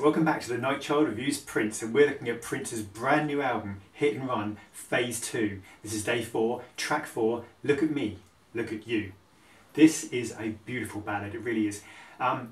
welcome back to the NightChild Reviews Prince, and we're looking at Prince's brand new album, Hit and Run, Phase 2. This is day 4, track 4, Look at Me, Look at You. This is a beautiful ballad, it really is.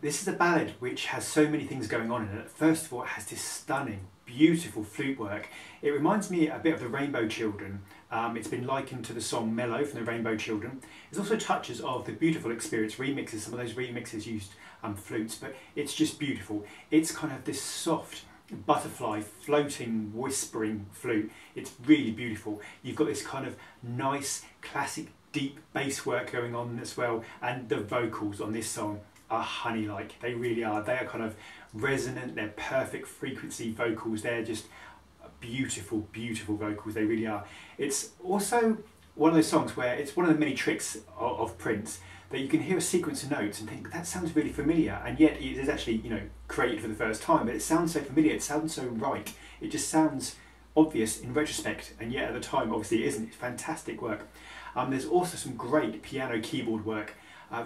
This is a ballad which has so many things going on in it. First of all, it has this stunning, beautiful flute work. It reminds me a bit of the Rainbow Children. It's been likened to the song Mellow from the Rainbow Children. There's also touches of the Beautiful Experience remixes. Some of those remixes used flutes, but it's just beautiful. It's kind of this soft butterfly floating whispering flute. It's really beautiful. You've got this kind of nice classic deep bass work going on as well, and the vocals on this song are honey-like. They really are. They are kind of resonant, they're perfect frequency vocals. They're just beautiful, beautiful vocals. They really are. It's also one of those songs where it's one of the many tricks of Prince that you can hear a sequence of notes and think that sounds really familiar, and yet it is actually, you know, created for the first time, but it sounds so familiar, it sounds so right, it just sounds obvious in retrospect, and yet at the time obviously it isn't. It's fantastic work. There's also some great piano keyboard work,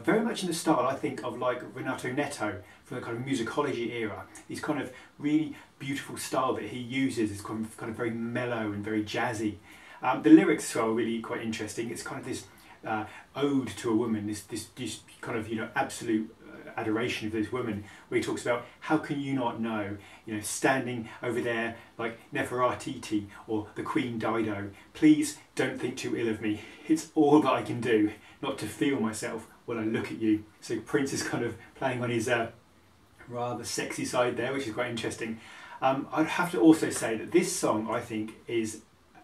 very much in the style, I think, of like Renato Netto from the kind of musicology era. These kind of really beautiful style that he uses is kind of very mellow and very jazzy. The lyrics as well are really quite interesting. It's kind of this ode to a woman, this kind of, you know, absolute adoration of this woman, where he talks about how can you not know, you know, standing over there like Nefertiti or the Queen Dido, please don't think too ill of me, it's all that I can do not to feel myself when I look at you. So Prince is kind of playing on his rather sexy side there, which is quite interesting. I'd have to also say that this song, I think, is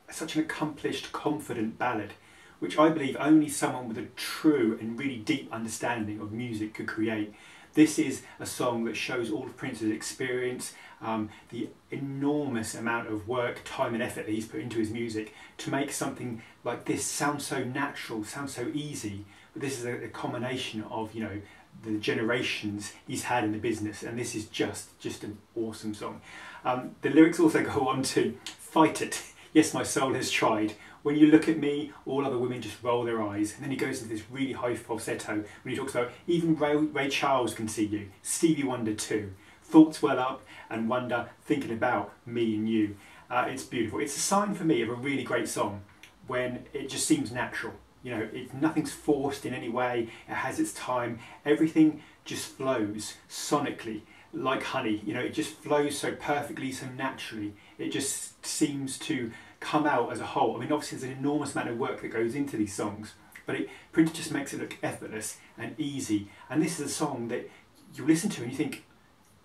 such an accomplished, confident ballad, which I believe only someone with a true and really deep understanding of music could create. This is a song that shows all of Prince's experience, the enormous amount of work, time and effort that he's put into his music to make something like this sound so natural, sound so easy. But this is a combination of, you know, the generations he's had in the business, and this is just an awesome song. The lyrics also go on to fight it. Yes, my soul has tried. When you look at me, all other women just roll their eyes. And then he goes into this really high falsetto when he talks about even Ray Charles can see you, Stevie Wonder too. Thoughts well up and wonder, thinking about me and you. It's beautiful. It's a sign for me of a really great song when it just seems natural. You know, nothing's forced in any way. It has its time. Everything just flows sonically like honey. You know, it just flows so perfectly, so naturally. It just seems to come out as a whole. I mean, obviously there's an enormous amount of work that goes into these songs, but Prince just makes it look effortless and easy. And this is a song that you listen to and you think,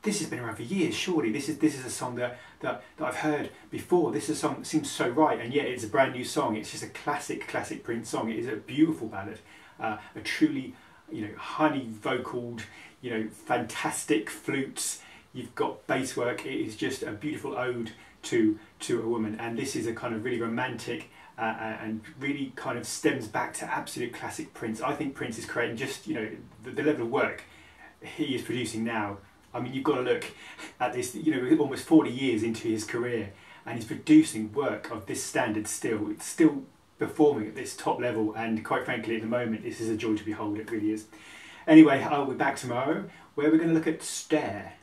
this has been around for years, surely. This is a song that I've heard before. This is a song that seems so right, and yet it's a brand new song. It's just a classic Prince song. It is a beautiful ballad, a truly, you know, honey vocaled, you know, fantastic flutes. You've got bass work. It is just a beautiful ode to a woman, and this is a kind of really romantic and really kind of stems back to absolute classic Prince. I think Prince is creating just, you know, the level of work he is producing now. I mean, you've got to look at this, you know, almost 40 years into his career, and he's producing work of this standard still. It's still performing at this top level, and quite frankly at the moment this is a joy to behold. It really is. Anyway, I'll be back tomorrow where we're going to look at Stare.